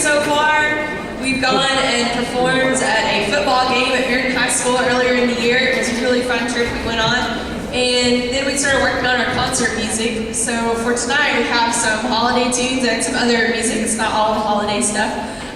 so far. We've gone and performed at a football game at Bearden High School earlier in the year. It was a really fun trip we went on. And then we started working on our concert music. So for tonight, we have some holiday tunes and some other music. It's not all the holiday stuff.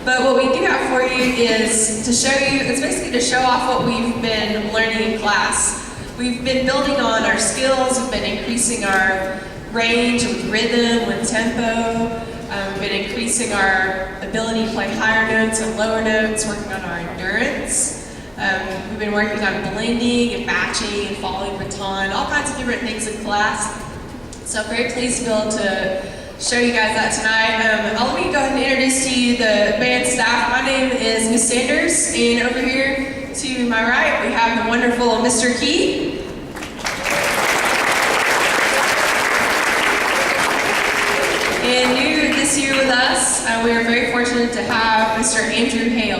But what we do have for you is to show you, it's basically to show off what we've been learning in class. We've been building on our skills, we've been increasing our range with rhythm, with tempo. We've been increasing our ability to play higher notes and lower notes, working on our endurance. We've been working on blending and batching and following baton, all kinds of different things in class. So I'm very pleased to be able to show you guys that tonight. Let me go ahead and introduce to you the band staff. My name is Miss Sanders, and over here to my right, we have the wonderful Mr. Key. And new this year with us, we are very fortunate to have Mr. Andrew Hale.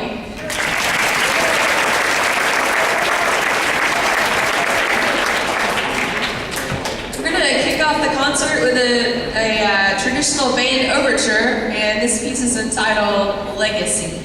We're going to kick off the concert with a traditional band overture, and this piece is entitled Legacy.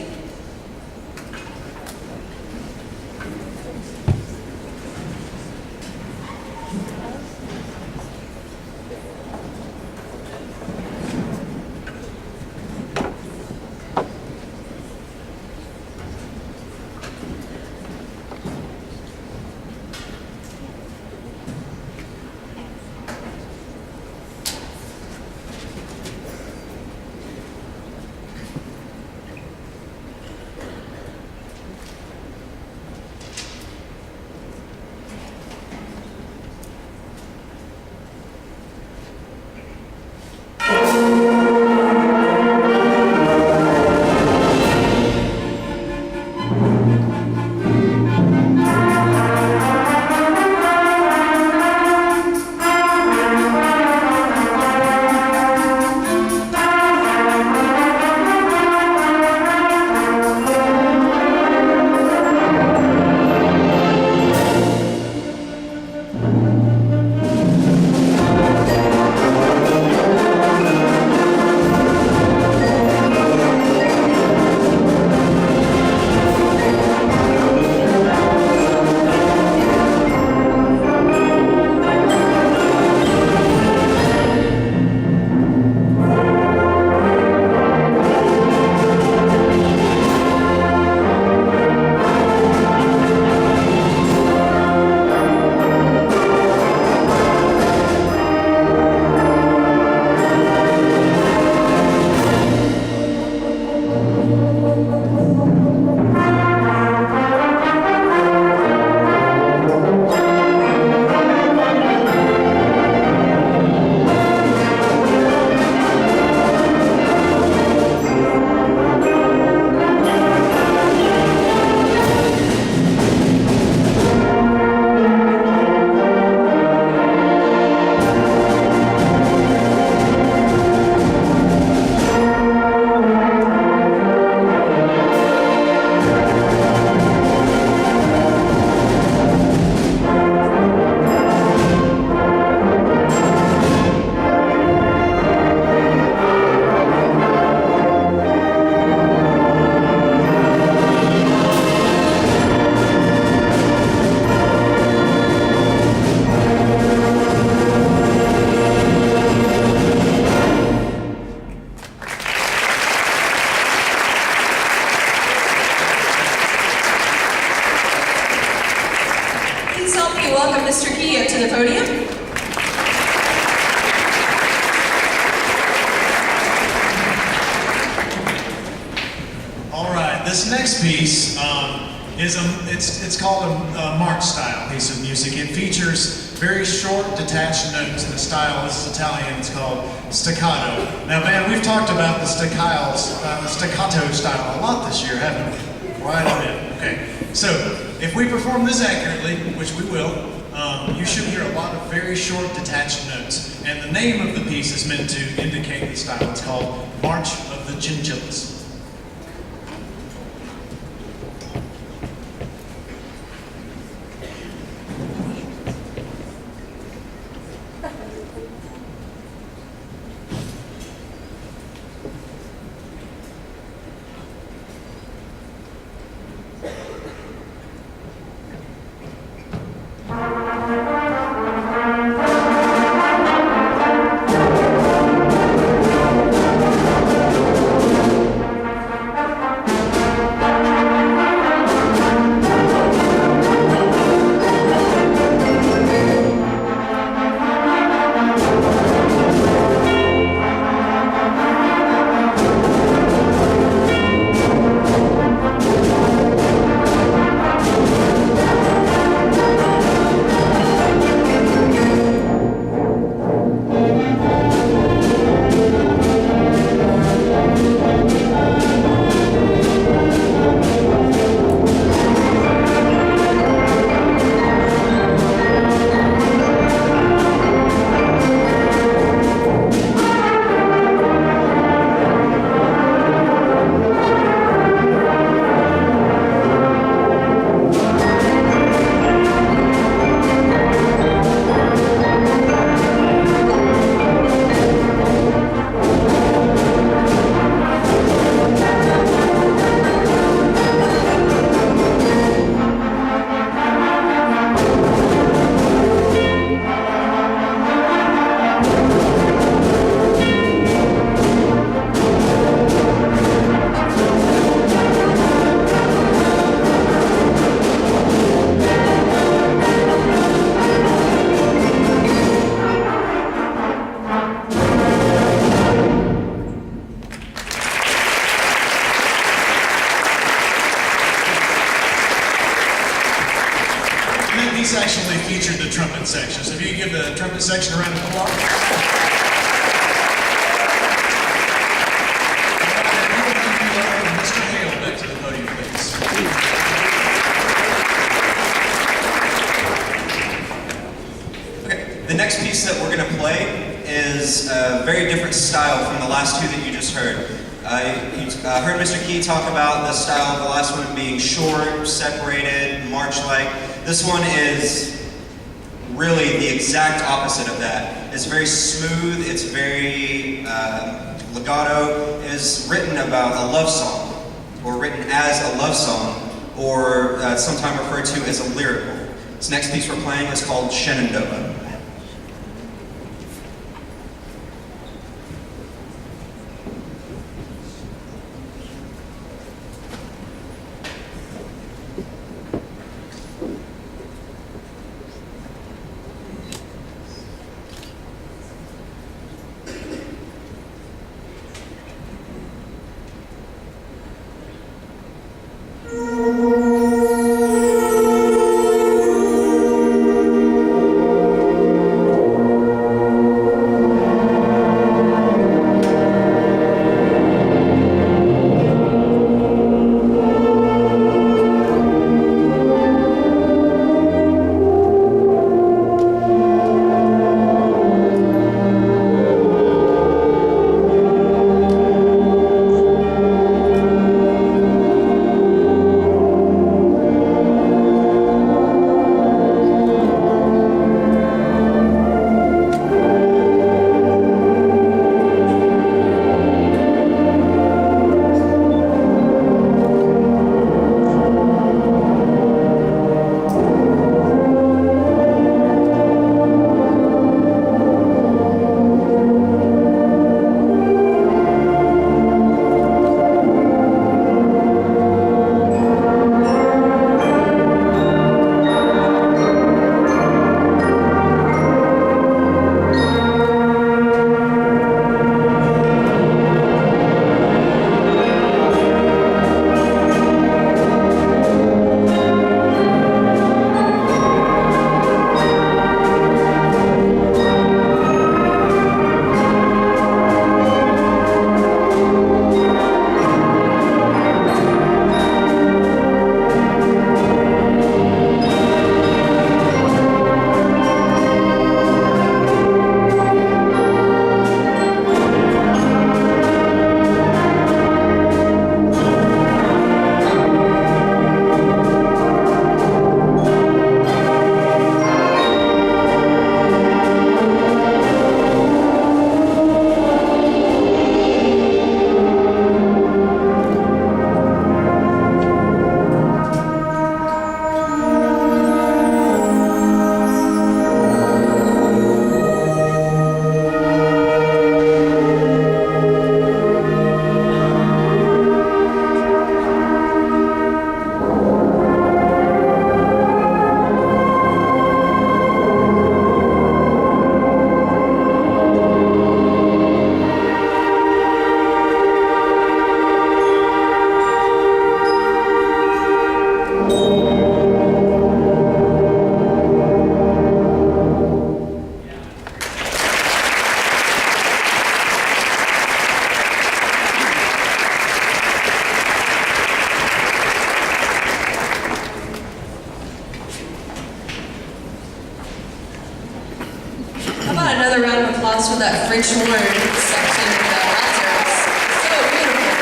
This next piece it's called a march style piece of music. It features very short, detached notes. The style is Italian. It's called staccato. Now, man, we've talked about the staccato style a lot this year, haven't we? Right on in. Okay. So, if we perform this accurately, which we will, you should hear a lot of very short, detached notes. And the name of the piece is meant to indicate the style. It's called March of the Chinchillas. And then these actually featured the trumpet section. So if you could give the trumpet section a round of applause. Mr. Hale, back to the podium, please. Okay, the next piece that we're going to play is a very different style from the last two that you just heard. You heard Mr. Key talk about the style of the last one being short, separated, march-like. This one is really the exact opposite of that. It's very smooth, it's very legato. It is written about a love song, or written as a love song, or sometimes referred to as a lyrical. This next piece we're playing is called Shenandoah. Another round of applause for that French horn section of the altos. So beautiful.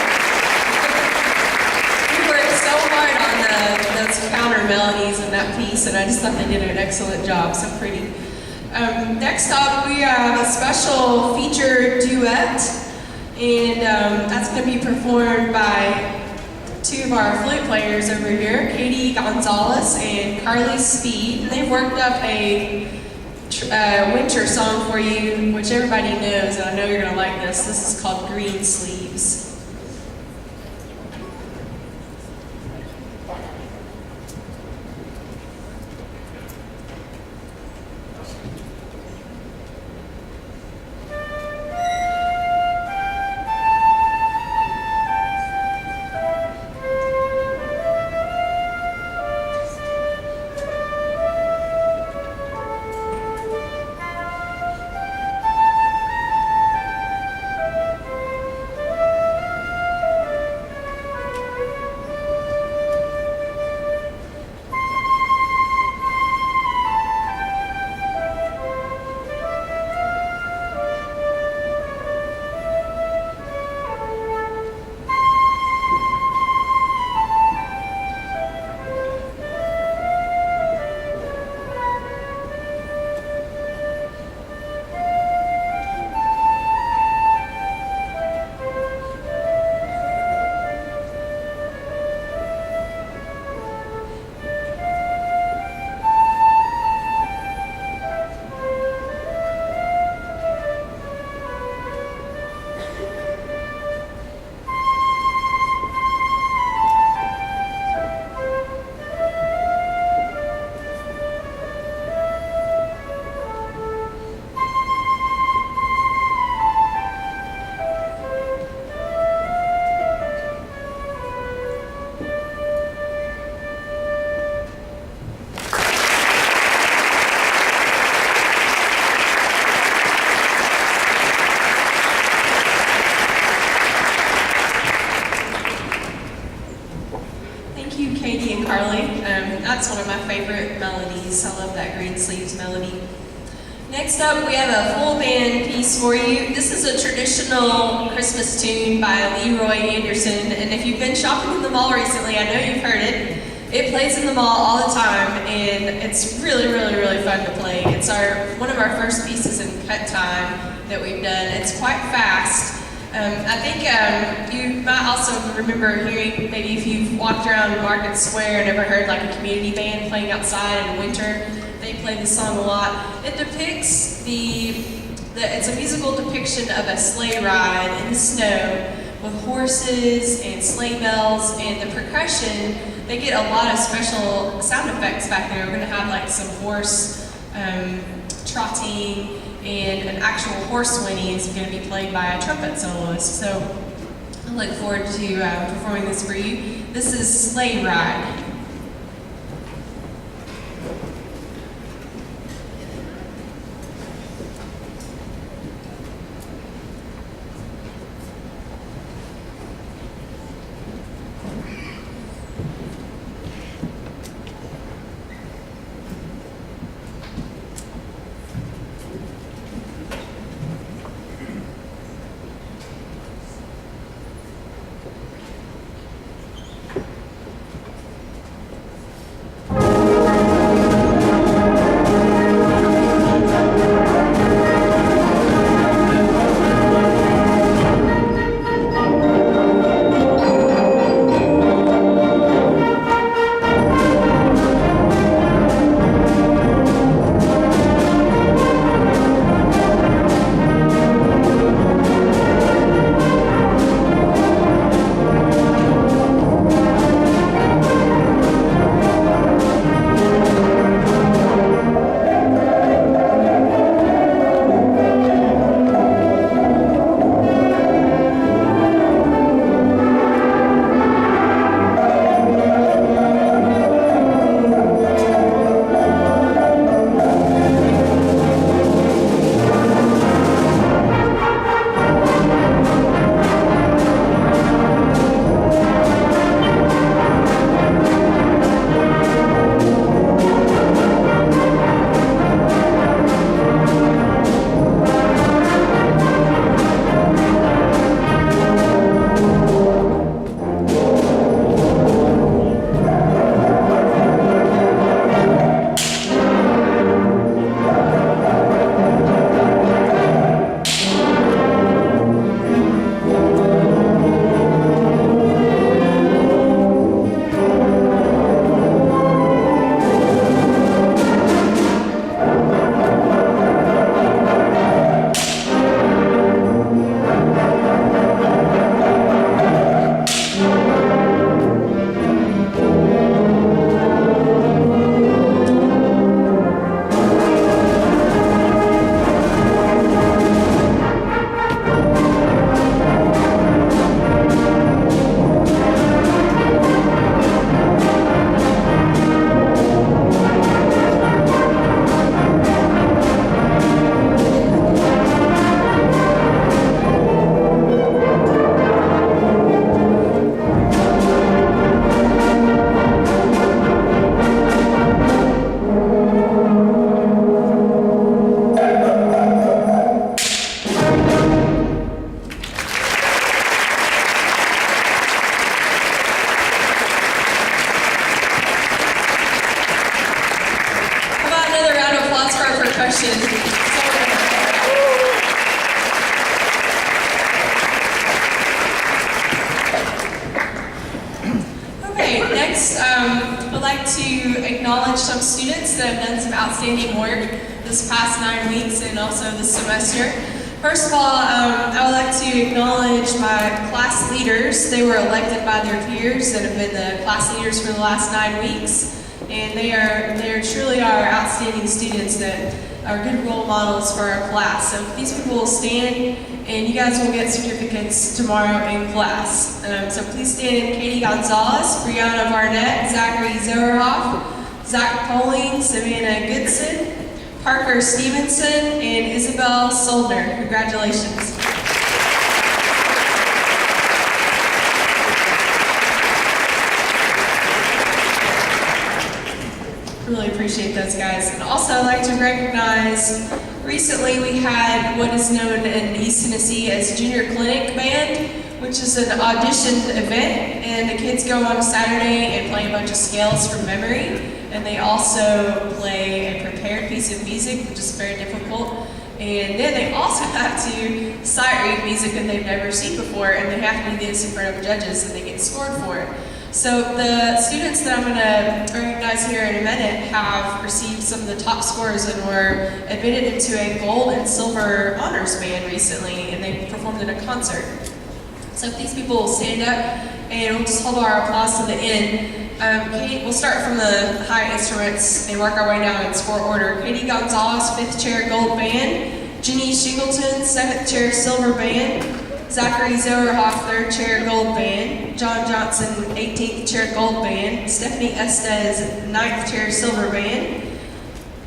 We worked so hard on those counter melodies in that piece, and I just thought they did an excellent job. So pretty. Next up, we have a special feature duet, and that's going to be performed by two of our flute players over here, Katie Gonzalez and Carly Speed. And they've worked up a winter song for you, which everybody knows, and I know you're going to like this. This is called Green Sleeves. Katie and Carly. That's one of my favorite melodies. I love that Green Sleeves melody. Next up, we have a full band piece for you. This is a traditional Christmas tune by Leroy Anderson, and if you've been shopping in the mall recently, I know you've heard it. It plays in the mall all the time, and it's really, really, really fun to play. It's one of our first pieces in cut time that we've done. It's quite fast. I think you might also remember hearing, maybe if you've walked around Market Square and ever heard like a community band playing outside in winter, they play this song a lot. It depicts it's a musical depiction of a sleigh ride in the snow with horses and sleigh bells and the percussion. They get a lot of special sound effects back there. We're gonna have like some horse trotting, and an actual horse whinny is going to be played by a trumpet soloist. So I look forward to performing this for you. This is Sleigh Ride. acknowledge some students that have done some outstanding work this past 9 weeks and also this semester. First of all, I would like to acknowledge my class leaders. They were elected by their peers that have been the class leaders for the last 9 weeks. And they are truly our outstanding students that are good role models for our class. So these people will stand and you guys will get certificates tomorrow in class. So please stand: Katie Gonzalez, Brianna Barnett, Zachary Zoerhoff, Zach Poling, Savannah Goodson, Parker Stevenson, and Isabel Soldner. Congratulations. Really appreciate those guys. And also I'd like to recognize, recently we had what is known in East Tennessee as Junior Clinic Band, which is an auditioned event, and the kids go on a Saturday and play a bunch of scales from memory, and they also play a prepared piece of music, which is very difficult. And then they also have to sight read music that they've never seen before, and they have to do this in front of judges, and they get scored for it. So the students that I'm going to recognize here in a minute have received some of the top scores and were admitted into a gold and silver honors band recently, and they performed in a concert. So if these people will stand up, and we'll just hold our applause to the end. Katie, we'll start from the high instruments and work our way down in score order. Katie Gonzalez, 5th chair gold band. Jenny Shingleton, 7th chair silver band. Zachary Zoerhoff, 3rd chair gold band. John Johnson, 18th chair gold band. Stephanie Estes, 9th chair silver band.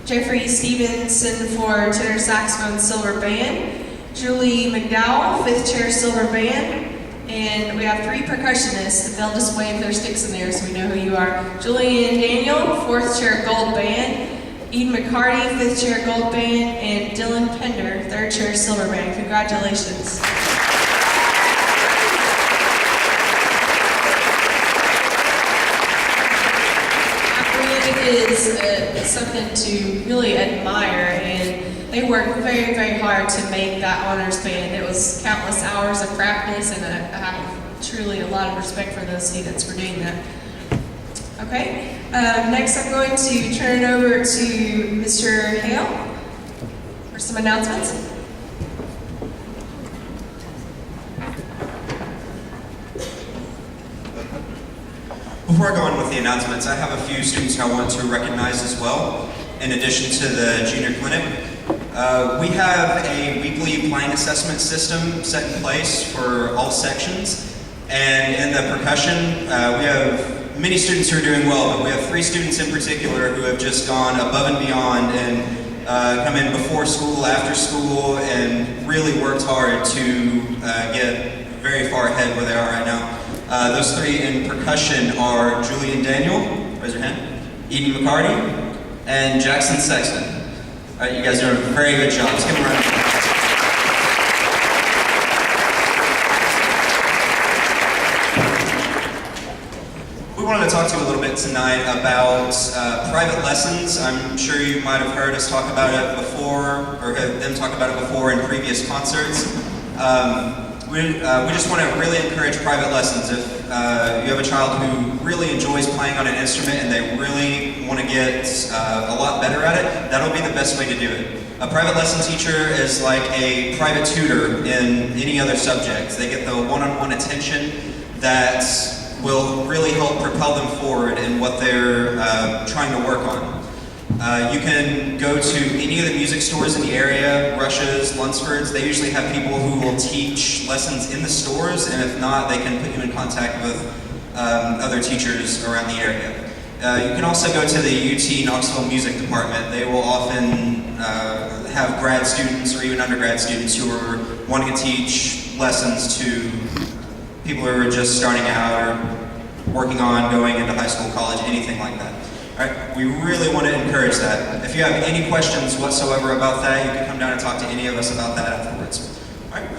Jeffrey Stevenson for tenor saxophone silver band. Julie McDowell, 5th chair silver band. And we have 3 percussionists. They'll just wave their sticks in there so we know who you are. Julian Daniel, 4th chair gold band. Eden McCarty, 5th chair gold band. And Dylan Pender, 3rd chair silver band. Congratulations. Is something to really admire, and they worked very, very hard to make that honors band. It was countless hours of practice, and I have truly a lot of respect for those students for doing that. Okay, next I'm going to turn it over to Mr. Hale for some announcements. Before I go on with the announcements, I have a few students I want to recognize as well, in addition to the junior clinic. We have a weekly playing assessment system set in place for all sections, and in the percussion, we have many students who are doing well, but we have 3 students in particular who have just gone above and beyond and come in before school, after school, and really worked hard to get very far ahead where they are right now. Those 3 in percussion are Julian Daniel, raise your hand, Eden McCarty, and Jackson Sexton. All right, you guys are doing a very good job. Let's give them a round of applause. We wanted to talk to you a little bit tonight about private lessons. I'm sure you might have heard us talk about it before, or heard them talk about it before in previous concerts. We just want to really encourage private lessons. If you have a child who really enjoys playing on an instrument and they really want to get a lot better at it, that'll be the best way to do it. A private lesson teacher is like a private tutor in any other subject. They get the one-on-one attention that will really help propel them forward in what they're trying to work on. You can go to any of the music stores in the area, Rush's, Lunsford's. They usually have people who will teach lessons in the stores, and if not, they can put you in contact with other teachers around the area. You can also go to the UT Knoxville Music Department. They will often have grad students or even undergrad students who are wanting to teach lessons to people who are just starting out or working on going into high school, college, anything like that. All right, we really want to encourage that. If you have any questions whatsoever about that, you can come down and talk to any of us about that afterwards. All right.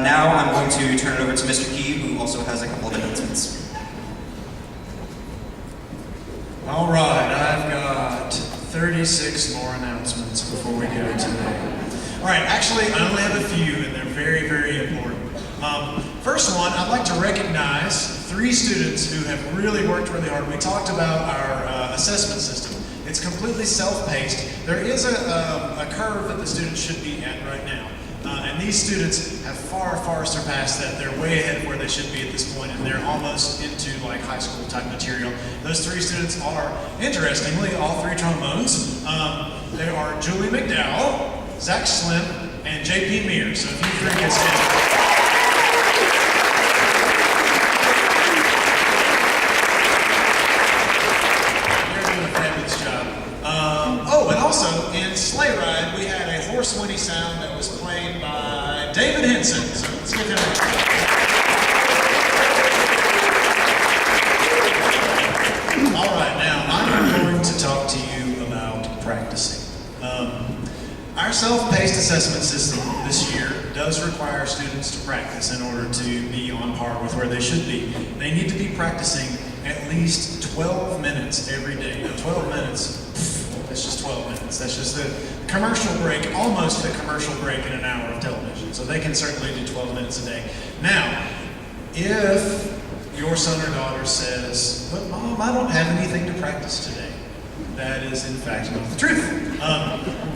Now I'm going to turn it over to Mr. Key, who also has a couple of announcements. All right, I've got 36 more announcements before we go today. All right, actually, I only have a few, and they're very, very important. First one, I'd like to recognize 3 students who have really worked really hard. We talked about our assessment system. It's completely self-paced. There is a curve that the students should be at right now. And these students have far surpassed that. They're way ahead of where they should be at this point, and they're almost into like high school type material. Those three students are, interestingly, all three trombones. They are Julie McDowell, Zach Slim, and JP Mears. So if you three can stand. And also in Sleigh Ride, we had a horse whinny sound that was played by David Henson. So let's give him a All right, now I'm going to talk to you about practicing. Our self-paced assessment system this year does require students to practice in order to be on par with where they should be. They need to be practicing at least 12 minutes every day. Now, 12 minutes. That's just 12 minutes. That's just the commercial break, almost the commercial break in an hour of television. So they can certainly do 12 minutes a day. Now, if your son or daughter says, "But Mom, I don't have anything to practice today," that is in fact not the truth.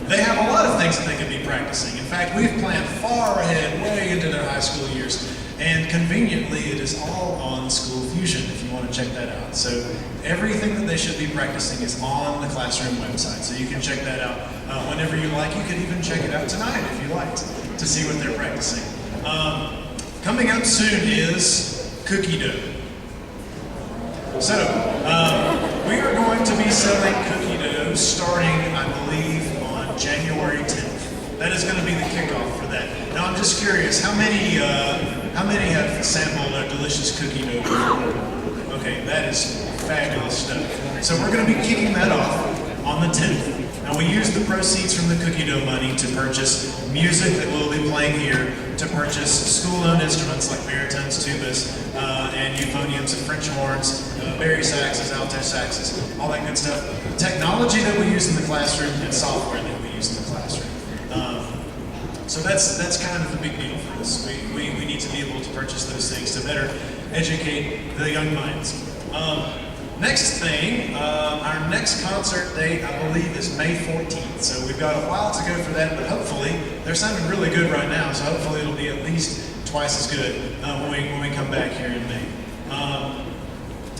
They have a lot of things that they could be practicing. In fact, we've planned far ahead, way into their high school years. And conveniently, it is all on School Fusion if you want to check that out. So everything that they should be practicing is on the classroom website. So you can check that out whenever you like. You can even check it out tonight if you liked to see what they're practicing. Coming up soon is cookie dough. So we are going to be selling cookie dough starting, I believe, on January 10th. That is going to be the kickoff for that. Now I'm just curious, how many have sampled our delicious cookie dough before? Okay, that is fabulous stuff. So we're going to be kicking that off on the 10th. Now we use the proceeds from the cookie dough money to purchase music that we'll be playing here, to purchase school-owned instruments like baritones, tubas, and euphoniums and French horns, bari saxes, alto saxes, all that good stuff. Technology that we use in the classroom and software that we use in the classroom. So that's kind of the big deal for us. We need to be able to purchase those things to better educate the young minds. Next thing, our next concert date, I believe, is May 14th. So we've got a while to go for that, but hopefully, they're sounding really good right now, so hopefully it'll be at least twice as good when we come back here in May.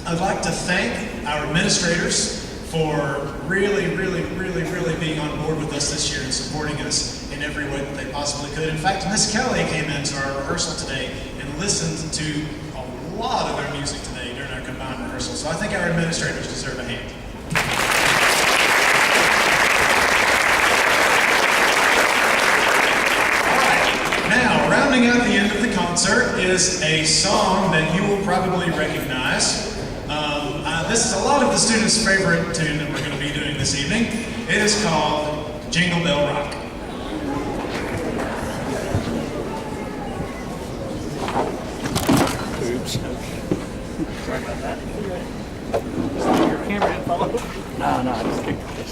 I'd like to thank our administrators for really being on board with us this year and supporting us in every way that they possibly could. In fact, Miss Kelly came into our rehearsal today and listened to a lot of our music today during our combined rehearsal. So I think our administrators deserve a hand. All right, now rounding out the end of the concert is a song that you will probably recognize. This is a lot of the students' favorite tune that we're going to be doing this evening. It is called Jingle Bell Rock. Oops. Sorry about that. Your camera didn't follow? No, I just kicked this.